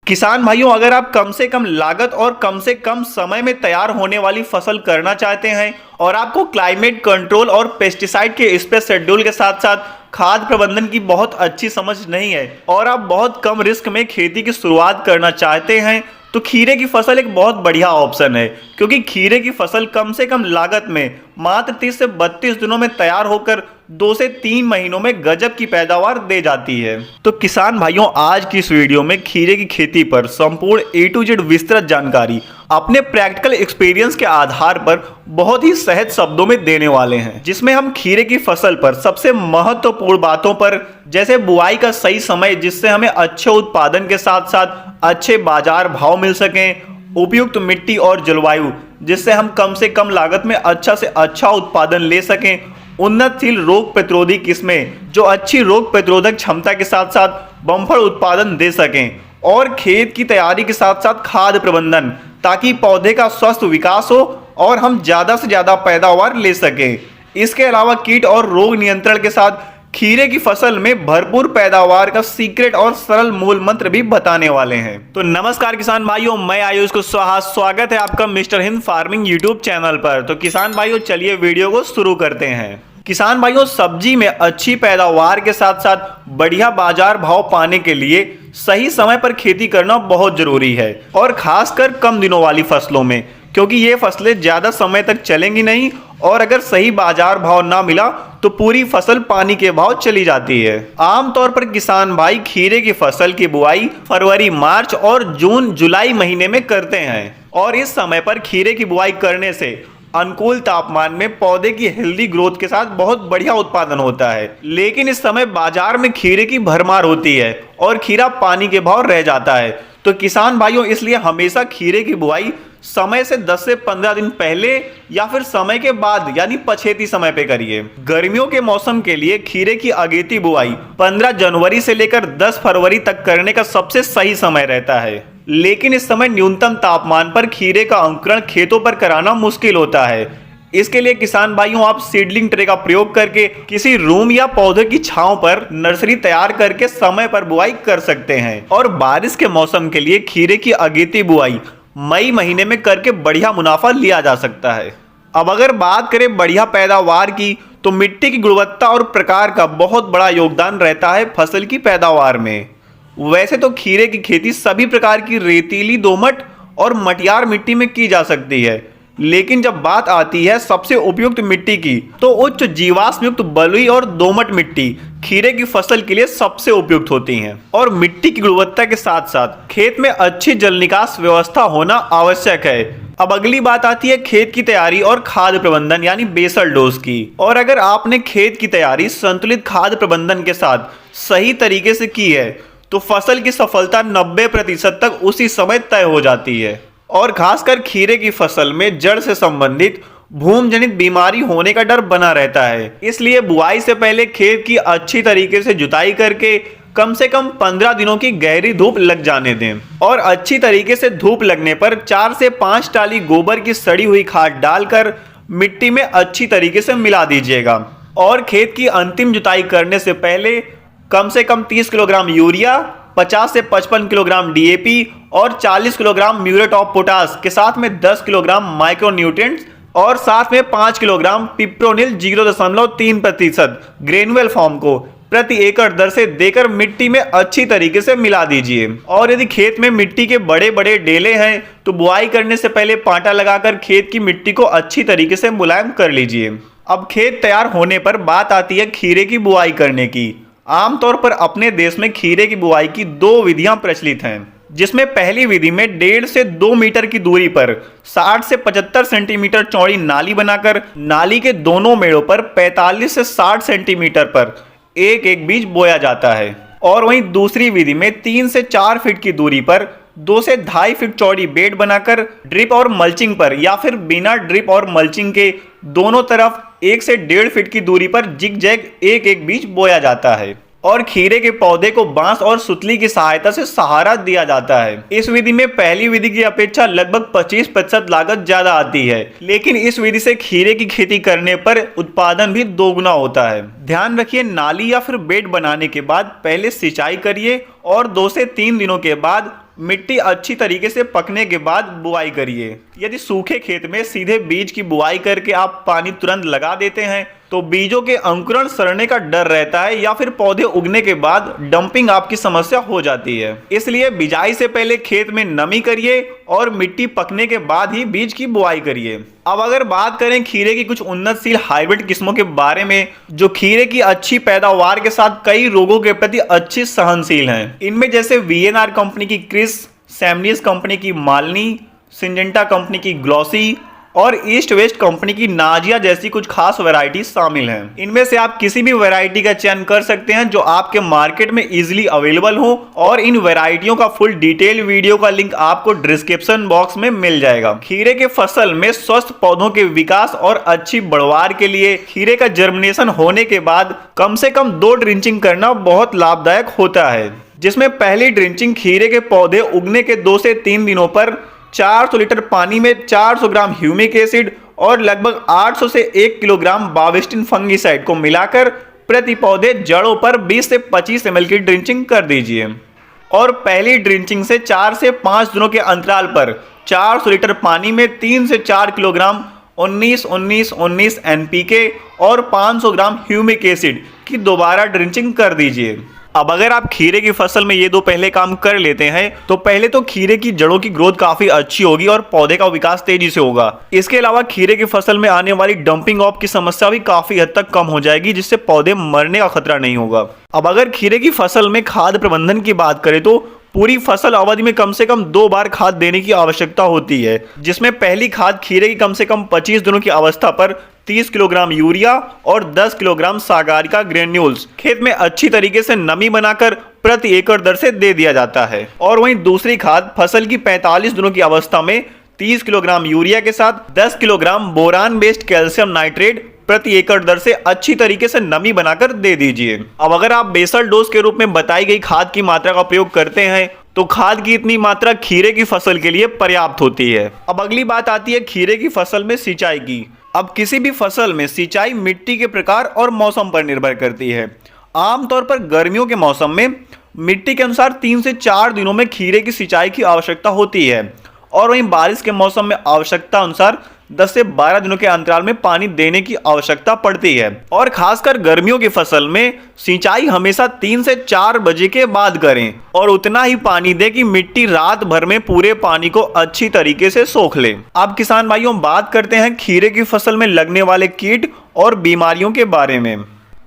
किसान भाइयों, अगर आप कम से कम लागत और कम से कम समय में तैयार होने वाली फसल करना चाहते हैं और आपको क्लाइमेट कंट्रोल और पेस्टिसाइड के स्प्रे शेड्यूल के साथ साथ खाद प्रबंधन की बहुत अच्छी समझ नहीं है और आप बहुत कम रिस्क में खेती की शुरुआत करना चाहते हैं, तो खीरे की फसल एक बहुत बढ़िया ऑप्शन है। क्योंकि खीरे की फसल कम से कम लागत में मात्र 30 से 32 दिनों में तैयार होकर 2 से 3 महीनों में गजब की पैदावार दे जाती है। तो किसान भाइयों, आज की इस वीडियो में खीरे की खेती पर संपूर्ण A to Z विस्तृत जानकारी अपने प्रैक्टिकल एक्सपीरियंस के आधार पर बहुत ही सहज शब्दों में देने वाले हैं, जिसमें हम खीरे की फसल पर सबसे महत्वपूर्ण बातों पर, जैसे बुआई का सही समय जिससे हमें अच्छे उत्पादन के साथ साथ अच्छे बाजार भाव मिल सकें, उपयुक्त मिट्टी और जलवायु जिससे हम कम से कम लागत में अच्छा से अच्छा उत्पादन ले सकें, उन्नतशील रोग प्रतिरोधी किस्में जो अच्छी रोग प्रतिरोधक क्षमता के साथ साथ बम्पर उत्पादन दे सकें, और खेत की तैयारी के साथ साथ खाद प्रबंधन ताकि पौधे का स्वस्थ विकास हो और हम ज़्यादा से ज़्यादा पैदावार ले सकें। इसके अलावा कीट और रोग नियंत्रण के साथ खीरे की फसल में भरपूर पैदावार का सीक्रेट और सरल मूल मंत्र भी बताने वाले हैं। तो नमस्कार किसान भाइयों, मैं आयुष कुशवाहा, स्वागत है आपका mister Hind farming YouTube channel पर। तो किसान भाइयों, चलिए वीडियो को शुरू करते हैं। किसान भाइयों, सब्जी में अच्छी पैदावार के साथ साथ बढ़िया बाजार भाव पाने के लिए सही समय पर खेती करना बहुत जरूरी है, और खासकर कम दिनों वाली फसलों में, क्योंकि ये फसलें ज्यादा समय तक चलेंगी नहीं और अगर सही बाजार भाव ना मिला तो पूरी फसल पानी के भाव चली जाती है। आमतौर पर किसान भाई खीरे की फसल की बुआई फरवरी, मार्च और जून जुलाई महीने में करते हैं, और इस समय पर खीरे की बुआई करने से अनुकूल तापमान में पौधे की हेल्दी ग्रोथ के साथ बहुत बढ़िया उत्पादन होता है। लेकिन इस समय बाजार में खीरे की भरमार होती है और खीरा पानी के भाव रह जाता है। तो किसान भाइयों, इसलिए हमेशा खीरे की बुआई समय से 10 से 15 दिन पहले या फिर समय के बाद यानी पछेती समय पे करिए। गर्मियों के मौसम के लिए खीरे की अगेती बुआई 15 जनवरी से लेकर 10 फरवरी तक करने का सबसे सही समय रहता है। लेकिन इस समय न्यूनतम तापमान पर खीरे का अंकुरण खेतों पर कराना मुश्किल होता है। इसके लिए किसान भाइयों, आप सीडलिंग ट्रे का प्रयोग करके किसी रूम या पौधे की छांव पर नर्सरी तैयार करके समय पर बुआई कर सकते हैं। और बारिश के मौसम के लिए खीरे की अगेती बुआई मई महीने में करके बढ़िया मुनाफा लिया जा सकता है। अब अगर बात करें बढ़िया पैदावार की, तो मिट्टी की गुणवत्ता और प्रकार का बहुत बड़ा योगदान रहता है फसल की पैदावार में। वैसे तो खीरे की खेती सभी प्रकार की रेतीली, दोमट और मटियार मिट्टी में की जा सकती है, लेकिन जब बात आती है सबसे उपयुक्त मिट्टी की, तो उच्च जीवाश्म युक्त बलुई और दोमट मिट्टी खीरे की फसल के लिए सबसे उपयुक्त होती हैं। और मिट्टी की गुणवत्ता के साथ साथ खेत में अच्छी जल निकास व्यवस्था होना आवश्यक है। अब अगली बात आती है खेत की तैयारी और खाद प्रबंधन यानी बेसल डोज की। और अगर आपने खेत की तैयारी संतुलित खाद प्रबंधन के साथ सही तरीके से की है, तो फसल की सफलता 90% तक उसी समय तय हो जाती है। और खासकर खीरे की फसल में जड़ से संबंधित भूम जनित बीमारी होने का डर बना रहता है। इसलिए बुआई से पहले खेत की अच्छी तरीके से जुताई करके कम से कम 15 दिनों की गहरी धूप लग जाने दें, और अच्छी तरीके से धूप लगने पर 4 से 5 टाली गोबर की सड़ी हुई खाद डालकर मिट्टी में अच्छी तरीके से मिला दीजिएगा। और खेत की अंतिम जुताई करने से पहले कम से कम 30 किलोग्राम यूरिया, 50 से 55 किलोग्राम DAP और 40 किलोग्राम म्यूरेट ऑफ पोटास के साथ में 10 किलोग्राम माइक्रो न्यूट्रिएंट्स और साथ में 5 किलोग्राम पिप्रोनिल 0.3% ग्रेनुअल फॉर्म को प्रति एकड़ दर से देकर मिट्टी में अच्छी तरीके से मिला दीजिए। और यदि खेत में मिट्टी के बड़े बड़े डेले हैं, तो बुआई करने से पहले पाटा लगाकर खेत की मिट्टी को अच्छी तरीके से मुलायम कर लीजिए। अब खेत तैयार होने पर बात आती है खीरे की बुआई करने की। आमतौर पर अपने देश में खीरे की बुआई की 2 विधियां प्रचलित हैं, जिसमें पहली विधि में 1.5 से 2 मीटर की दूरी पर 60 से 75 सेंटीमीटर चौड़ी नाली बनाकर नाली के दोनों मेड़ों पर 45 से 60 सेंटीमीटर पर एक एक बीज बोया जाता है। और वहीं दूसरी विधि में 3 से 4 फीट की दूरी पर 2 से 2.5 फीट चौड़ी बेड बनाकर ड्रिप और मल्चिंग पर या फिर बिना ड्रिप और मल्चिंग के दोनों तरफ 1 से 1.5 फीट की दूरी पर जिग जैग एक एक बीज बोया जाता है। और खीरे के पौधे को बांस और सुतली की सहायता से सहारा दिया जाता है। इस विधि में पहली विधि की अपेक्षा लगभग 25% लागत ज्यादा आती है, लेकिन इस विधि से खीरे की खेती करने पर उत्पादन भी दोगुना होता है। ध्यान रखिए, नाली या फिर बेड बनाने के बाद पहले सिंचाई करिए और 2 से 3 दिनों के बाद मिट्टी अच्छी तरीके से पकने के बाद बुआई करिए। यदि सूखे खेत में सीधे बीज की बुआई करके आप पानी तुरंत लगा देते हैं तो बीजों के अंकुरण सड़ने का डर रहता है या फिर पौधे उगने के बाद डंपिंग आपकी समस्या हो जाती है। इसलिए बिजाई से पहले खेत में नमी करिए और मिट्टी पकने के बाद ही बीज की बुआई करिए। अब अगर बात करें खीरे की कुछ उन्नतशील हाइब्रिड किस्मों के बारे में जो खीरे की अच्छी पैदावार के साथ कई रोगों के प्रति अच्छी सहनशील हैं, इनमें जैसे वीएनआर कंपनी की क्रिस, सैमनियस कंपनी की मालनी, सिंजेंटा कंपनी की ग्लॉसी और ईस्ट वेस्ट कंपनी की नाजिया जैसी कुछ खास वैरायटी शामिल हैं। इनमें से आप किसी भी वैरायटी का चयन कर सकते हैं जो आपके मार्केट में इजीली अवेलेबल हो और इन वैरायटियों का फुल डिटेल वीडियो का लिंक आपको डिस्क्रिप्शन बॉक्स में मिल जाएगा। खीरे के फसल में स्वस्थ पौधों के विकास और अच्छी बढ़वार के लिए खीरे का जर्मिनेशन होने के बाद कम से कम 2 ड्रिंचिंग करना बहुत लाभदायक होता है, जिसमें पहली ड्रिंचिंग खीरे के पौधे उगने के 2 से 3 दिनों पर 400 लीटर पानी में 400 ग्राम ह्यूमिक एसिड और लगभग 800 से 1 किलोग्राम बाविस्टिन फंगीसाइड को मिलाकर प्रति पौधे जड़ों पर 20 से 25 ml की ड्रिंचिंग कर दीजिए। और पहली ड्रिंचिंग से 4 से 5 दिनों के अंतराल पर 400 लीटर पानी में 3 से 4 किलोग्राम 19-19-19 NPK और 500 ग्राम ह्यूमिक एसिड की दोबारा ड्रिंचिंग कर दीजिए। अब अगर आप खीरे की फसल में ये 2 पहले काम कर लेते हैं तो पहले तो खीरे की जड़ों की ग्रोथ काफी अच्छी होगी और पौधे का विकास तेजी से होगा। इसके अलावा खीरे की फसल में आने वाली डंपिंग ऑफ की समस्या भी काफी हद तक कम हो जाएगी, जिससे पौधे मरने का खतरा नहीं होगा। अब अगर खीरे की फसल में खाद प्रबंधन की बात करें तो पूरी फसल अवधि में कम से कम 2 बार खाद देने की आवश्यकता होती है, जिसमें पहली खाद खीरे की कम से कम 25 दिनों की अवस्था पर 30 किलोग्राम यूरिया और 10 किलोग्राम सागारिका ग्रेन्यूल्स खेत में अच्छी तरीके से नमी बनाकर प्रति एकड़ दर से दे दिया जाता है। और वहीं दूसरी खाद फसल की 45 दिनों की अवस्था में 30 किलोग्राम यूरिया के साथ 10 kilogram boron based calcium nitrate प्रति एकड़ दर से अच्छी तरीके से नमी बनाकर दे दीजिए। अब अगर आप बेसल डोज के रूप में बताई गई खाद की मात्रा का प्रयोग करते हैं तो खाद की इतनी मात्रा खीरे की फसल के लिए पर्याप्त होती है। अब अगली बात आती है खीरे की फसल में सिंचाई की। अब किसी भी फसल में सिंचाई मिट्टी के प्रकार और मौसम पर निर्भर करती है। आमतौर पर गर्मियों के मौसम में मिट्टी के अनुसार 3 से 4 दिनों में खीरे की सिंचाई की आवश्यकता होती है और वहीं बारिश के मौसम में आवश्यकता अनुसार 10 से 12 दिनों के अंतराल में पानी देने की आवश्यकता पड़ती है। और खासकर गर्मियों की फसल में सिंचाई हमेशा 3 से 4 बजे के बाद करें और उतना ही पानी दें कि मिट्टी रात भर में पूरे पानी को अच्छी तरीके से सोख ले। अब किसान भाइयों बात करते हैं खीरे की फसल में लगने वाले कीट और बीमारियों के बारे में।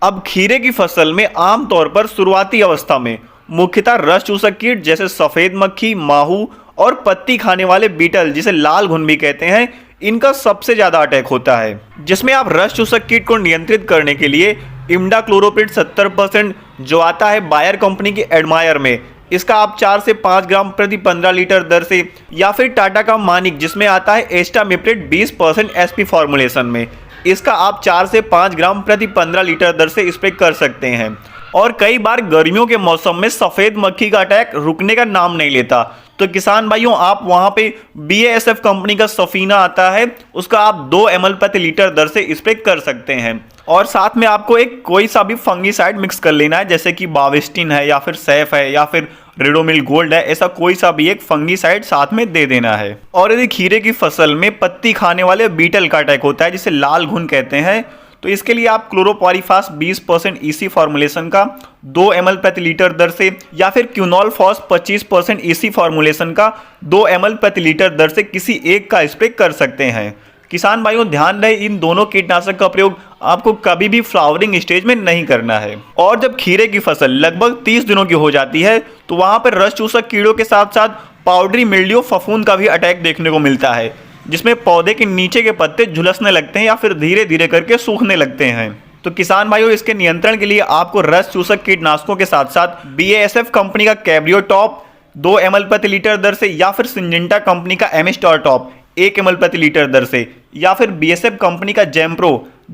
अब खीरे की फसल में आमतौर पर शुरुआती अवस्था में मुख्यतः रस चूसक कीट जैसे सफेद मक्खी, माहू और पत्ती खाने वाले बीटल जिसे लाल घुन भी कहते हैं, इनका सबसे ज्यादा अटैक होता है, जिसमें आप रस चूसक कीट को नियंत्रित करने के लिए इम्डाक्लोरोपिड 70% जो आता है बायर कंपनी की एडमायर में, इसका आप 4 से 5 ग्राम प्रति 15 लीटर दर से, या फिर टाटा का मानिक जिसमें आता है एस्टामिप्रिड 20% SP फॉर्मुलेशन में, इसका आप 4 से 5 ग्राम प्रति 15 लीटर दर से स्प्रे कर सकते हैं। और कई बार गर्मियों के मौसम में सफेद मक्खी का अटैक रुकने का नाम नहीं लेता, तो किसान भाइयों आप वहां पे BASF कंपनी का सफीना आता है, उसका आप 2 ml प्रति लीटर दर से स्प्रे कर सकते हैं। और साथ में आपको एक कोई सा भी फंगीसाइड मिक्स कर लेना है, जैसे कि बाविस्टिन है या फिर सैफ है या फिर रिडोमिल गोल्ड है, ऐसा कोई सा भी एक फंगीसाइड साथ में दे देना है। और यदि खीरे की फसल में पत्ती खाने वाले बीटल का अटैक होता है जिसे लाल घुन कहते हैं, तो इसके लिए आप क्लोरोपारीफास 20% EC फॉर्मुलेशन का 2 ml प्रति लीटर दर से, या फिर क्यूनॉल फॉस 25% EC फॉर्मुलेशन का 2 ml प्रति लीटर दर से किसी एक का स्प्रे कर सकते हैं। किसान भाइयों ध्यान रहे इन दोनों कीटनाशक का प्रयोग आपको कभी भी फ्लावरिंग स्टेज में नहीं करना है। और जब खीरे की फसल लगभग 30 दिनों की हो जाती है तो वहां पर रस चूसक कीड़ों के साथ साथ पाउडरी मिल्ड्यू फफूंद का भी अटैक देखने को मिलता है, जिसमें पौधे के नीचे के पत्ते झुलसने लगते हैं या फिर धीरे धीरे करके सूखने लगते हैं। तो किसान भाइयों इसके नियंत्रण के लिए आपको रस चूसक कीटनाशकों के साथ साथ BASF कंपनी का कैब्रियो टॉप 2 ml प्रति लीटर दर से, या फिर सिंजेंटा कंपनी का एमिस्टोर टॉप 1 ml प्रति लीटर दर से, या फिर BASF कंपनी का जेम्प्रो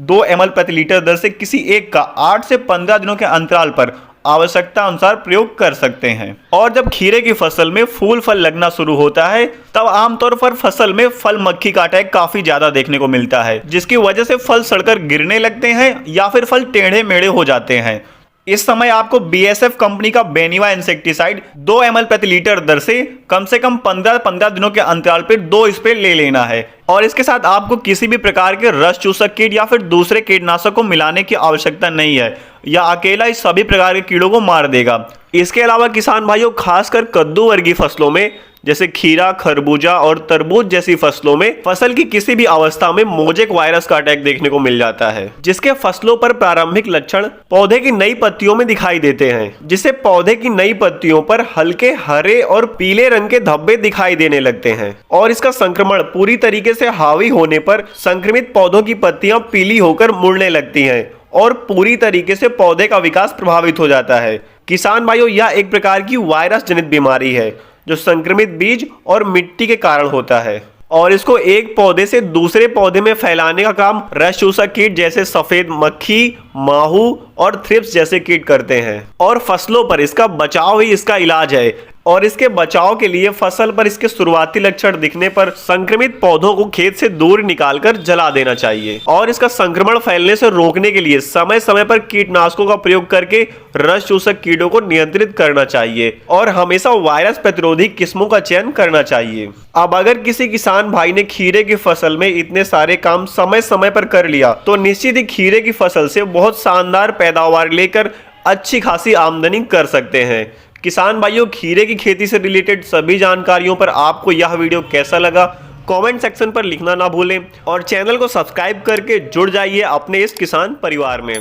2 ml प्रति लीटर दर से किसी एक का 8 से 15 दिनों के अंतराल पर आवश्यकता अनुसार प्रयोग कर सकते हैं। और जब खीरे की फसल में फूल फल लगना शुरू होता है तब आमतौर पर फसल में फल मक्खी का अटैक काफी ज्यादा देखने को मिलता है, जिसकी वजह से फल सड़कर गिरने लगते हैं या फिर फल टेढ़े मेढ़े हो जाते हैं। इस समय आपको BASF कंपनी का बेनिवा इंसेक्टिसाइड 2 ml प्रति लीटर दर से कम 15 दिनों के अंतराल पर 2 स्प्रे ले लेना है। और इसके साथ आपको किसी भी प्रकार के रस चूसक कीट या फिर दूसरे कीटनाशक को मिलाने की आवश्यकता नहीं है, यह अकेला इस सभी प्रकार के कीड़ों को मार देगा। इसके अलावा किसान भाइयों, खासकर कद्दू वर्गीय फसलों में जैसे खीरा, खरबूजा और तरबूज जैसी फसलों में फसल की किसी भी अवस्था में मोजेक वायरस का अटैक देखने को मिल जाता है, जिसके फसलों पर प्रारंभिक लक्षण पौधे की नई पत्तियों में दिखाई देते हैं, जिससे पौधे की नई पत्तियों पर हल्के हरे और पीले रंग के धब्बे दिखाई देने लगते हैं। और इसका संक्रमण पूरी तरीके से हावी होने पर संक्रमित पौधों की पत्तियां पीली होकर मुड़ने लगती हैं और पूरी तरीके से पौधे का विकास प्रभावित हो जाता है। किसान भाइयों, यह एक प्रकार की वायरस जनित बीमारी है जो संक्रमित बीज और मिट्टी के कारण होता है और इसको एक पौधे से दूसरे पौधे में फैलाने का काम रस चूसक कीट जैसे सफेद मक्खी, माहू और थ्रिप्स जैसे कीट करते हैं। और फसलों पर इसका बचाव ही इसका इलाज है। और इसके बचाव के लिए फसल पर इसके शुरुआती लक्षण दिखने पर संक्रमित पौधों को खेत से दूर निकालकर जला देना चाहिए। और इसका संक्रमण फैलने से रोकने के लिए समय समय पर कीटनाशकों का प्रयोग करके रस चूसक कीटों को नियंत्रित करना चाहिए और हमेशा वायरस प्रतिरोधी किस्मों का चयन करना चाहिए। अब अगर किसी किसान भाई ने खीरे की फसल में इतने सारे काम समय समय पर कर लिया तो निश्चित ही खीरे की फसल से बहुत शानदार पैदावार लेकर अच्छी खासी आमदनी कर सकते हैं। किसान भाइयों, खीरे की खेती से रिलेटेड सभी जानकारियों पर आपको यह वीडियो कैसा लगा कमेंट सेक्शन पर लिखना ना भूलें और चैनल को सब्सक्राइब करके जुड़ जाइए अपने इस किसान परिवार में।